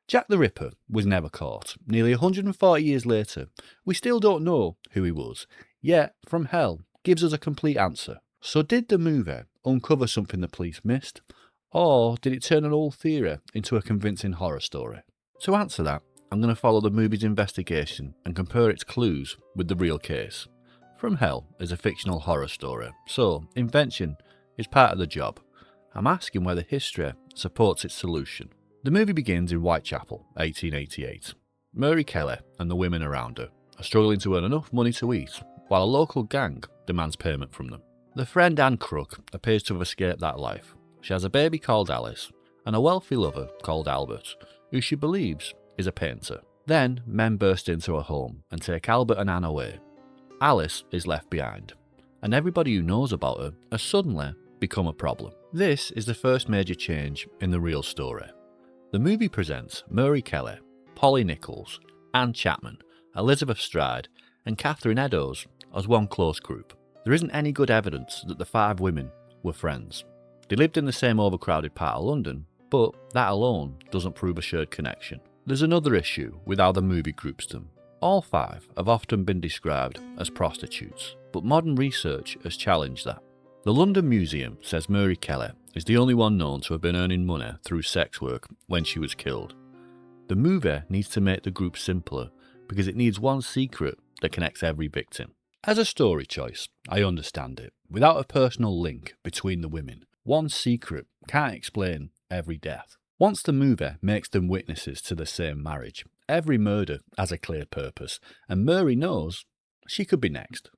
Jack the Ripper was never caught. Nearly 140 years later, we still don't know who he was, yet From Hell gives us a complete answer. So did the movie uncover something the police missed, or did it turn an old theory into a convincing horror story? To answer that, I'm going to follow the movie's investigation and compare its clues with the real case. From Hell is a fictional horror story, so invention is part of the job. I'm asking whether history supports its solution. The movie begins in Whitechapel, 1888. Mary Kelly and the women around her are struggling to earn enough money to eat, while a local gang demands payment from them. The friend Anne Crook appears to have escaped that life. She has a baby called Alice, and a wealthy lover called Albert, who she believes is a painter. Then men burst into her home and take Albert and Anne away. Alice is left behind, and everybody who knows about her has suddenly become a problem. This is the first major change in the real story. The movie presents Mary Kelly, Polly Nichols, Anne Chapman, Elizabeth Stride, and Catherine Eddowes as one close group. There isn't any good evidence that the 5 women were friends. They lived in the same overcrowded part of London, but that alone doesn't prove a shared connection. There's another issue with how the movie groups them. All 5 have often been described as prostitutes, but modern research has challenged that. The London Museum says Mary Kelly is the only one known to have been earning money through sex work when she was killed. The movie needs to make the group simpler because it needs one secret that connects every victim. As a story choice, I understand it. Without a personal link between the women, one secret can't explain every death. Once the movie makes them witnesses to the same marriage, every murder has a clear purpose, and Mary knows she could be next.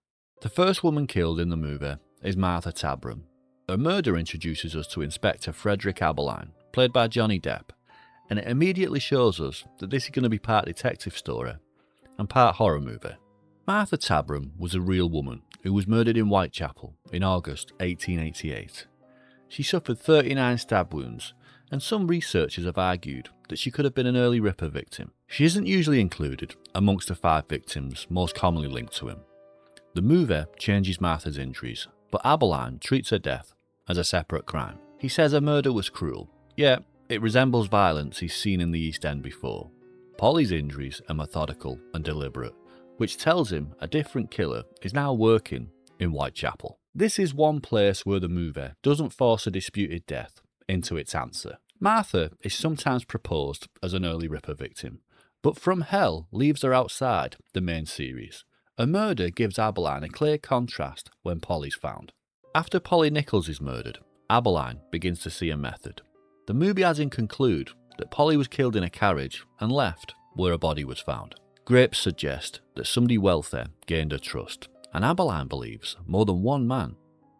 The first woman killed in the movie is Martha Tabram. Her murder introduces us to Inspector Frederick Abberline, played by Johnny Depp, and it immediately shows us that this is going to be part detective story and part horror movie. Martha Tabram was a real woman who was murdered in Whitechapel in August 1888. She suffered 39 stab wounds, and some researchers have argued that she could have been an early Ripper victim. She isn't usually included amongst the 5 victims most commonly linked to him. The movie changes Martha's injuries, but Abberline treats her death as a separate crime. He says her murder was cruel, yet it resembles violence he's seen in the East End before. Polly's injuries are methodical and deliberate, which tells him a different killer is now working in Whitechapel. This is one place where the movie doesn't force a disputed death into its answer. Martha is sometimes proposed as an early Ripper victim, but From Hell leaves her outside the main series. A murder gives Abberline a clear contrast when Polly's found. After Polly Nichols is murdered, Abberline begins to see a method. The movie has him conclude that Polly was killed in a carriage and left where her body was found. Grapes suggest that somebody wealthy gained her trust, and Abberline believes more than one man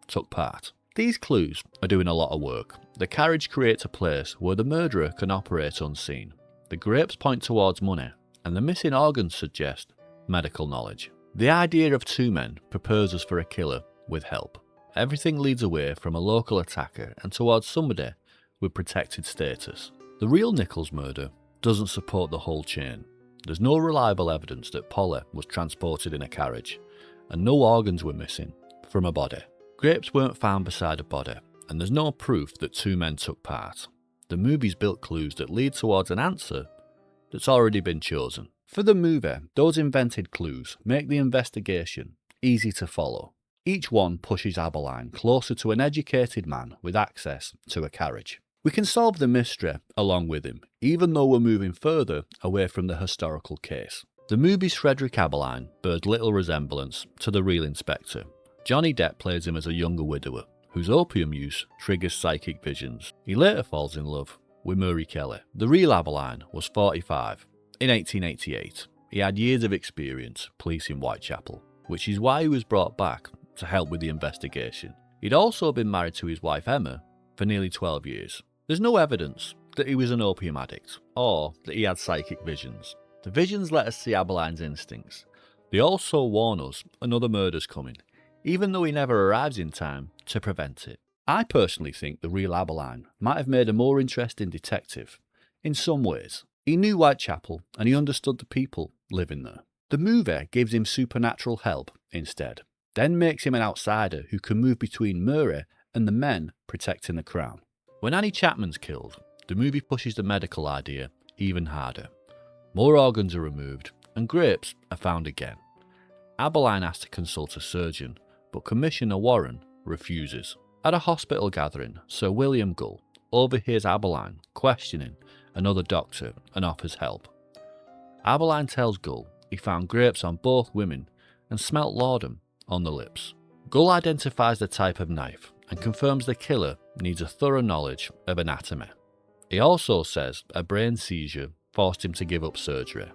took part. These clues are doing a lot of work. The carriage creates a place where the murderer can operate unseen. The grapes point towards money, and the missing organs suggest medical knowledge. The idea of 2 men prepares us for a killer with help. Everything leads away from a local attacker and towards somebody with protected status. The real Nichols murder doesn't support the whole chain. There's no reliable evidence that Polly was transported in a carriage, and no organs were missing from a body. Grapes weren't found beside a body, and there's no proof that 2 men took part. The movie's built clues that lead towards an answer that's already been chosen. For the movie, those invented clues make the investigation easy to follow. Each one pushes Abberline closer to an educated man with access to a carriage. We can solve the mystery along with him, even though we're moving further away from the historical case. The movie's Frederick Abberline bears little resemblance to the real inspector. Johnny Depp plays him as a younger widower, whose opium use triggers psychic visions. He later falls in love with Mary Kelly. The real Abberline was 45. In 1888, he had years of experience policing Whitechapel, which is why he was brought back to help with the investigation. He'd also been married to his wife Emma for nearly 12 years. There's no evidence that he was an opium addict, or that he had psychic visions. The visions let us see Abberline's instincts. They also warn us another murder's coming, even though he never arrives in time to prevent it. I personally think the real Abberline might have made a more interesting detective. In some ways, he knew Whitechapel and he understood the people living there. The movie gives him supernatural help instead, then makes him an outsider who can move between Murray and the men protecting the crown. When Annie Chapman's killed, the movie pushes the medical idea even harder. More organs are removed, and grapes are found again. Abberline asks to consult a surgeon, but Commissioner Warren refuses. At a hospital gathering, Sir William Gull overhears Abberline questioning another doctor and offers help. Abberline tells Gull he found grapes on both women and smelt laudanum on the lips. Gull identifies the type of knife and confirms the killer needs a thorough knowledge of anatomy. He also says a brain seizure forced him to give up surgery.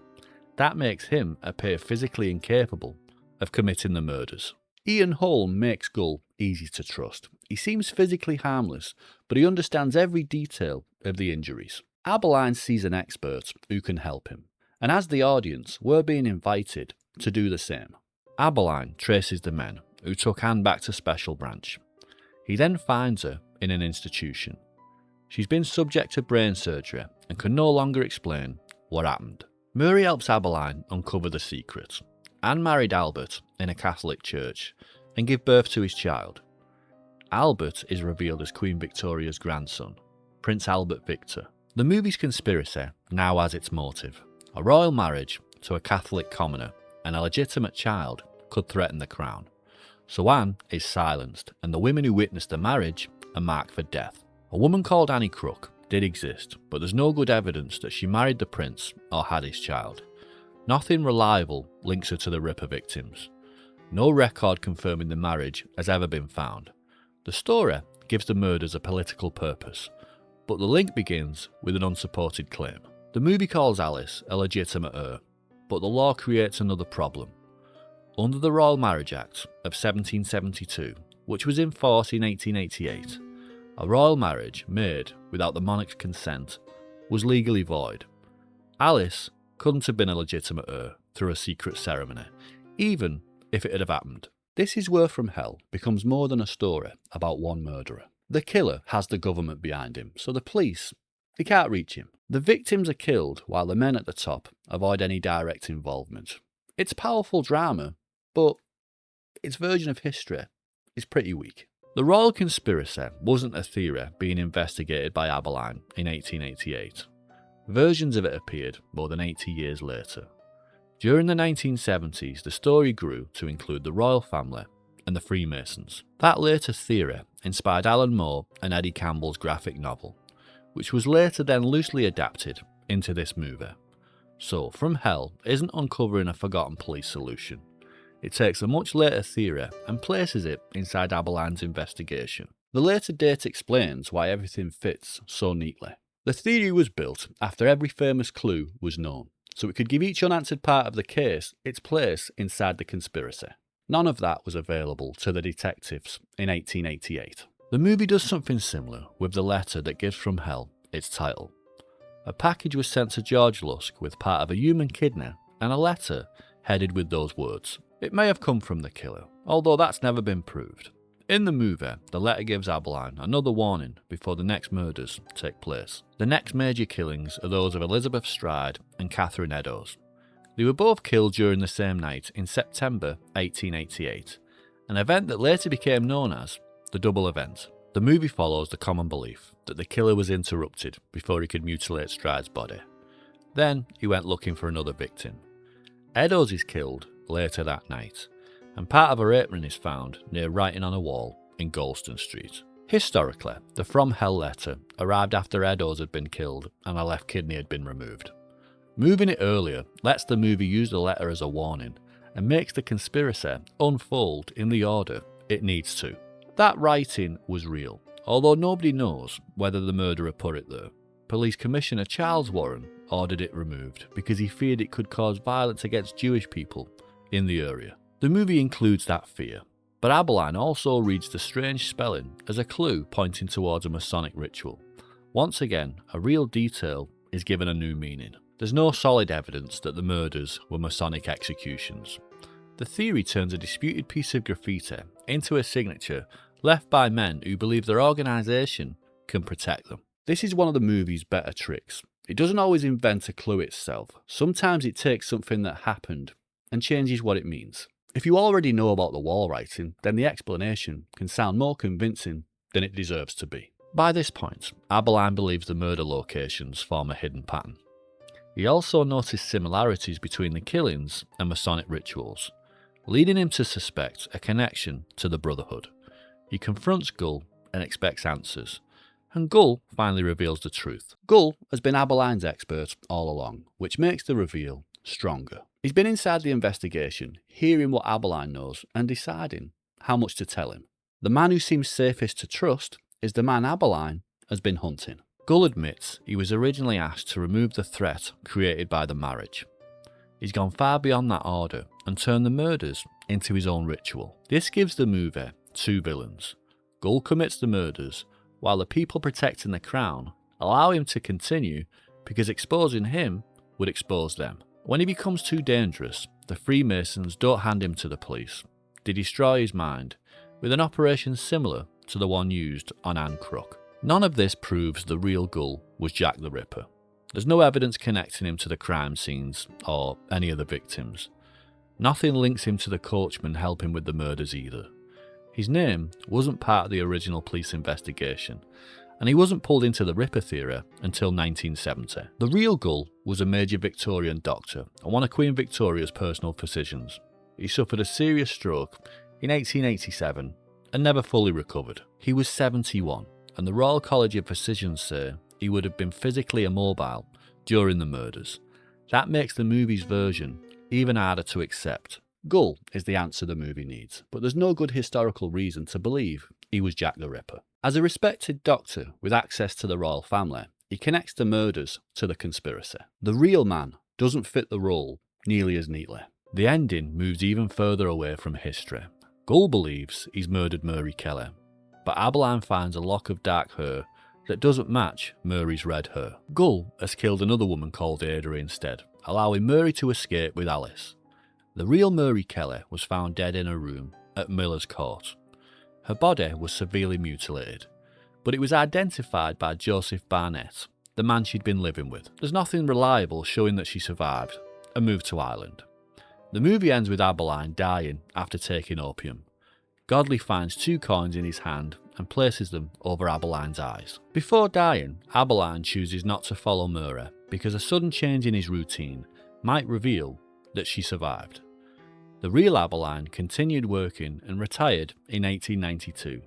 That makes him appear physically incapable of committing the murders. Ian Holm makes Gull easy to trust. He seems physically harmless, but he understands every detail of the injuries. Abberline sees an expert who can help him, and as the audience, we're being invited to do the same. Abberline traces the men who took Anne back to Special Branch. He then finds her in an institution. She's been subject to brain surgery and can no longer explain what happened. Murray helps Abberline uncover the secret. Anne married Albert in a Catholic church and gave birth to his child. Albert is revealed as Queen Victoria's grandson, Prince Albert Victor. The movie's conspiracy now has its motive. A royal marriage to a Catholic commoner and a legitimate child could threaten the crown. So Anne is silenced, and the women who witnessed the marriage are marked for death. A woman called Annie Crook did exist, but there's no good evidence that she married the prince or had his child. Nothing reliable links her to the Ripper victims. No record confirming the marriage has ever been found. The story gives the murders a political purpose, but the link begins with an unsupported claim. The movie calls Alice a legitimate heir, but the law creates another problem. Under the Royal Marriage Act of 1772, which was in force in 1888, a royal marriage made without the monarch's consent was legally void. Alice couldn't have been a legitimate heir through a secret ceremony, even if it had happened. This Is Where From Hell becomes more than a story about one murderer. The killer has the government behind him, so the police, they can't reach him. The victims are killed while the men at the top avoid any direct involvement. It's powerful drama, but its version of history is pretty weak. The royal conspiracy wasn't a theory being investigated by Abberline in 1888. Versions of it appeared more than 80 years later. During the 1970s, the story grew to include the royal family and the Freemasons. That later theory inspired Alan Moore and Eddie Campbell's graphic novel, which was later then loosely adapted into this movie. So, From Hell isn't uncovering a forgotten police solution. It takes a much later theory and places it inside Abberline's investigation. The later date explains why everything fits so neatly. The theory was built after every famous clue was known, so it could give each unanswered part of the case its place inside the conspiracy. None of that was available to the detectives in 1888. The movie does something similar with the letter that gives From Hell its title. A package was sent to George Lusk with part of a human kidney and a letter headed with those words. It may have come from the killer, although that's never been proved. In the movie, the letter gives Abberline another warning before the next murders take place. The next major killings are those of Elizabeth Stride and Catherine Eddowes. They were both killed during the same night in September 1888, an event that later became known as the Double Event. The movie follows the common belief that the killer was interrupted before he could mutilate Stride's body. Then he went looking for another victim. Eddowes is killed later that night, and part of her apron is found near writing on a wall in Golston Street. Historically, the From Hell letter arrived after Eddowes had been killed and a left kidney had been removed. Moving it earlier lets the movie use the letter as a warning and makes the conspiracy unfold in the order it needs to. That writing was real, although nobody knows whether the murderer put it there. Police Commissioner Charles Warren ordered it removed because he feared it could cause violence against Jewish people in the area. The movie includes that fear, but Abberline also reads the strange spelling as a clue pointing towards a Masonic ritual. Once again, a real detail is given a new meaning. There's no solid evidence that the murders were Masonic executions. The theory turns a disputed piece of graffiti into a signature left by men who believe their organisation can protect them. This is one of the movie's better tricks. It doesn't always invent a clue itself. Sometimes it takes something that happened and changes what it means. If you already know about the wall writing, then the explanation can sound more convincing than it deserves to be. By this point, Abberline believes the murder locations form a hidden pattern. He also noticed similarities between the killings and Masonic rituals, leading him to suspect a connection to the Brotherhood. He confronts Gull and expects answers, and Gull finally reveals the truth. Gull has been Abberline's expert all along, which makes the reveal stronger. He's been inside the investigation, hearing what Abberline knows and deciding how much to tell him. The man who seems safest to trust is the man Abberline has been hunting. Gull admits he was originally asked to remove the threat created by the marriage. He's gone far beyond that order and turned the murders into his own ritual. This gives the movie two villains. Gull commits the murders, while the people protecting the crown allow him to continue because exposing him would expose them. When he becomes too dangerous, the Freemasons don't hand him to the police. They destroy his mind, with an operation similar to the one used on Anne Crook. None of this proves the real Gull was Jack the Ripper. There's no evidence connecting him to the crime scenes or any of the victims. Nothing links him to the coachman helping with the murders either. His name wasn't part of the original police investigation, and he wasn't pulled into the Ripper theory until 1970. The real Gull was a major Victorian doctor and one of Queen Victoria's personal physicians. He suffered a serious stroke in 1887 and never fully recovered. He was 71, and the Royal College of Physicians say he would have been physically immobile during the murders. That makes the movie's version even harder to accept. Gull is the answer the movie needs, but there's no good historical reason to believe he was Jack the Ripper. As a respected doctor with access to the royal family, he connects the murders to the conspiracy. The real man doesn't fit the role nearly as neatly. The ending moves even further away from history. Gull believes he's murdered Murray Kelly, but Abberline finds a lock of dark hair that doesn't match Murray's red hair. Gull has killed another woman called Ada instead, allowing Murray to escape with Alice. The real Murray Kelly was found dead in a room at Miller's Court. Her body was severely mutilated, but it was identified by Joseph Barnett, the man she'd been living with. There's nothing reliable showing that she survived and moved to Ireland. The movie ends with Abberline dying after taking opium. Godley finds 2 coins in his hand and places them over Abberline's eyes. Before dying, Abberline chooses not to follow Murray because a sudden change in his routine might reveal that she survived. The real Abberline continued working and retired in 1892.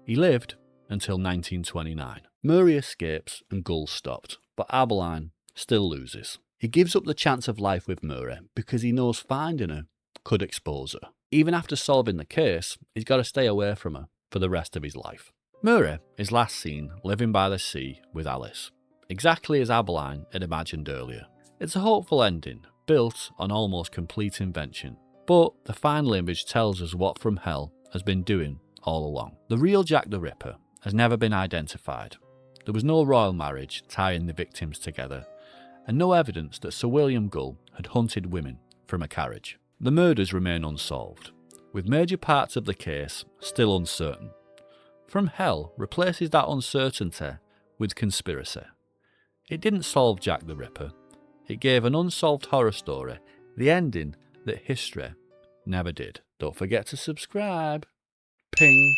He lived until 1929. Murray escapes and Gull stopped, but Abberline still loses. He gives up the chance of life with Murray because he knows finding her could expose her. Even after solving the case, he's got to stay away from her for the rest of his life. Murray is last seen living by the sea with Alice, exactly as Abberline had imagined earlier. It's a hopeful ending, built on almost complete invention, but the final image tells us what From Hell has been doing all along. The real Jack the Ripper has never been identified. There was no royal marriage tying the victims together, and no evidence that Sir William Gull had hunted women from a carriage. The murders remain unsolved, with major parts of the case still uncertain. From Hell replaces that uncertainty with conspiracy. It didn't solve Jack the Ripper. It gave an unsolved horror story the ending that history never did. Don't forget to subscribe. Ping.